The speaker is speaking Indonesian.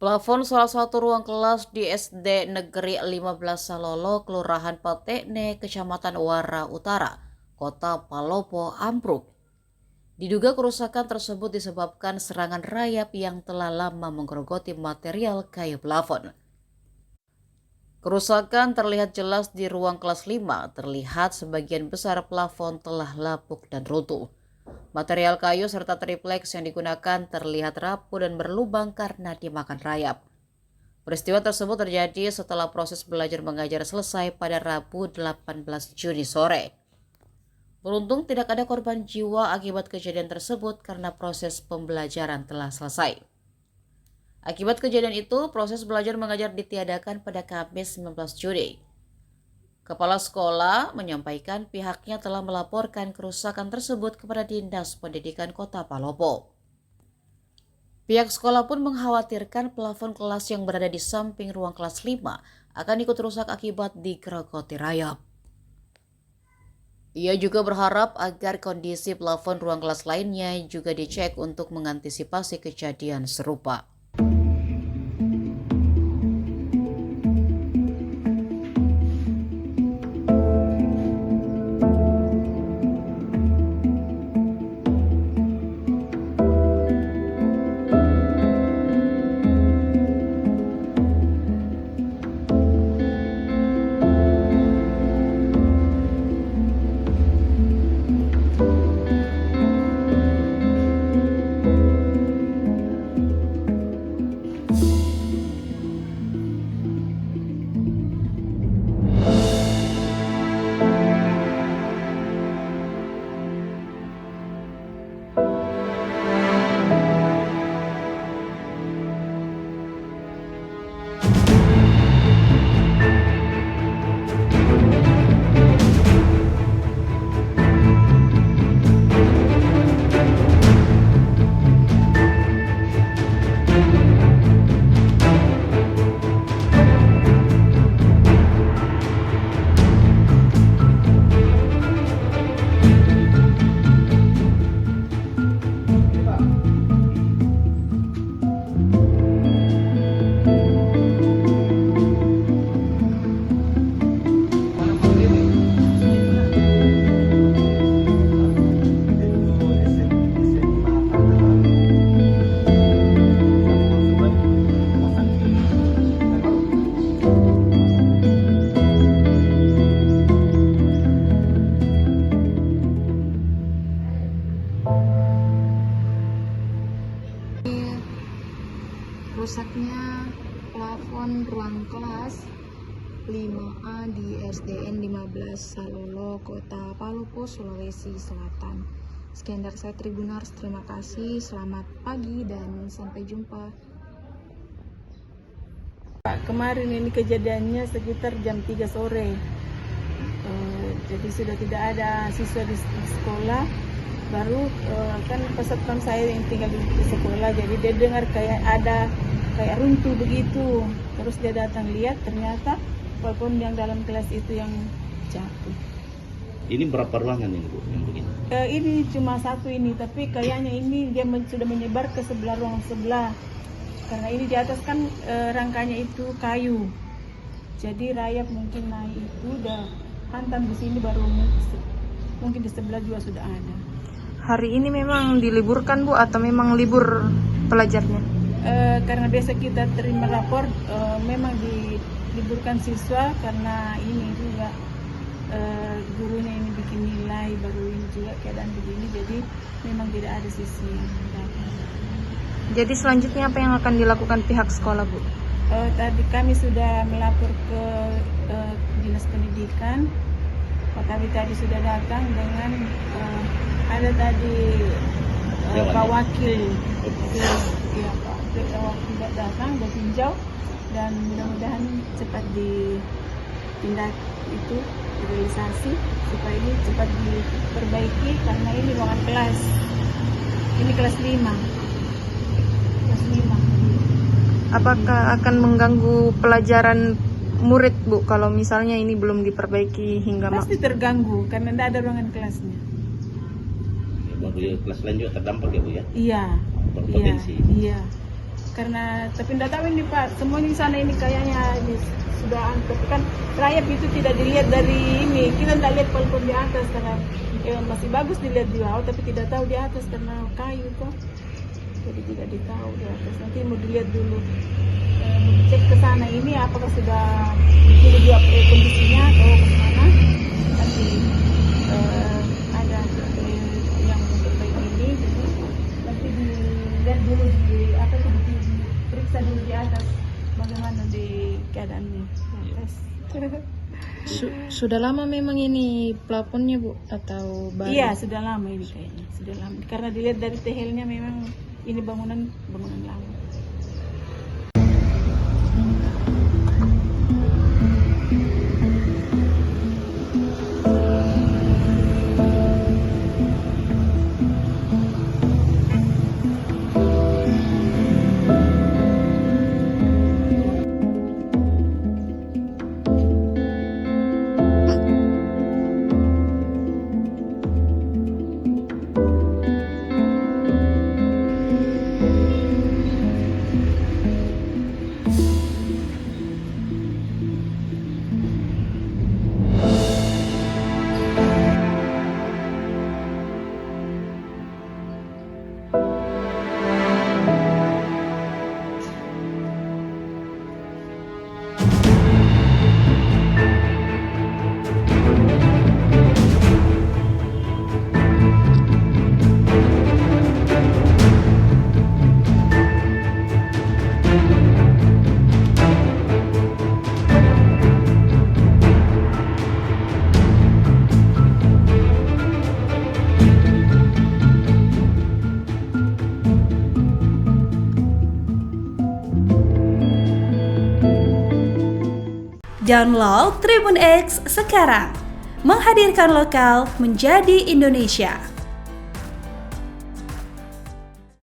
Plafon salah satu ruang kelas di SD Negeri 15 Salolo, Kelurahan Patekne, Kecamatan Wara Utara, Kota Palopo, ambruk. Diduga kerusakan tersebut disebabkan serangan rayap yang telah lama menggerogoti material kayu plafon. Kerusakan terlihat jelas di ruang kelas 5, terlihat sebagian besar plafon telah lapuk dan runtuh. Material kayu serta tripleks yang digunakan terlihat rapuh dan berlubang karena dimakan rayap. Peristiwa tersebut terjadi setelah proses belajar mengajar selesai pada Rabu 18 Juni sore. Beruntung tidak ada korban jiwa akibat kejadian tersebut karena proses pembelajaran telah selesai. Akibat kejadian itu, proses belajar mengajar ditiadakan pada Kamis 19 Juni. Kepala sekolah menyampaikan pihaknya telah melaporkan kerusakan tersebut kepada Dinas Pendidikan Kota Palopo. Pihak sekolah pun mengkhawatirkan plafon kelas yang berada di samping ruang kelas 5 akan ikut rusak akibat digerogoti rayap. Ia juga berharap agar kondisi plafon ruang kelas lainnya juga dicek untuk mengantisipasi kejadian serupa. Rusaknya plafon ruang kelas 5A di SDN 15 Salolo, Kota Palopo, Sulawesi Selatan. Sekian dari saya Tribunars, terima kasih, selamat pagi dan sampai jumpa. Kemarin ini kejadiannya sekitar jam 3 sore. Jadi sudah tidak ada siswa di sekolah. Baru kan peserta saya yang tinggal di sekolah, jadi dia dengar kayak runtuh begitu. Terus dia datang lihat, ternyata plafon yang dalam kelas itu yang jatuh. Ini berapa ruangan ini Bu yang begini? Ini cuma satu ini, tapi kayaknya ini dia sudah menyebar ke sebelah ruang sebelah. Karena ini di atas kan rangkanya itu kayu. Jadi rayap mungkin naik itu udah hantam di sini, baru mungkin di sebelah juga sudah ada. Hari ini memang diliburkan Bu atau memang libur pelajarnya? Karena biasa kita terima rapor, memang diliburkan siswa karena ini juga gurunya ini bikin nilai, baru ini juga keadaan begini, jadi memang tidak ada siswa yang datang. Jadi selanjutnya apa yang akan dilakukan pihak sekolah Bu? Tadi kami sudah melapor ke Dinas Pendidikan. Pak Kabit tadi sudah datang dengan ada tadi Pak Wakil, ya Pak Wakil datang dan tinjau, dan mudah-mudahan cepat ditindak itu realisasi supaya ini cepat diperbaiki, karena ini ruangan kelas, ini kelas 5. Apakah akan mengganggu pelajaran murid Bu kalau misalnya ini belum diperbaiki hingga pasti terganggu karena tidak ada ruangan kelasnya. Ya, kelas lain juga terdampak ya Bu ya? Iya. Berpotensi. Iya. Karena tapi tidak tahu ini Pak, semuanya di sana ini kayaknya ini sudah tapi kan rayap itu tidak dilihat dari ini, kita tidak lihat pelpon di atas karena masih bagus dilihat di bawah, tapi tidak tahu di atas karena kayu kok, jadi tidak ditahu di atas. Nanti mau dilihat dulu, mau cek ke sana ini apakah sudah begini dia kondisinya atau kemana. Nanti ada yang memperbaiki ini, jadi nanti dilihat dulu di apa tuh, periksa dulu di atas bagaimana di keadaannya di atas. Sudah lama memang ini plafonnya Bu atau baru? Iya, sudah lama ini kayaknya, sudah lama. Karena dilihat dari tehelnya memang ini bangunan lama. Download Tribun X sekarang, menghadirkan lokal menjadi Indonesia.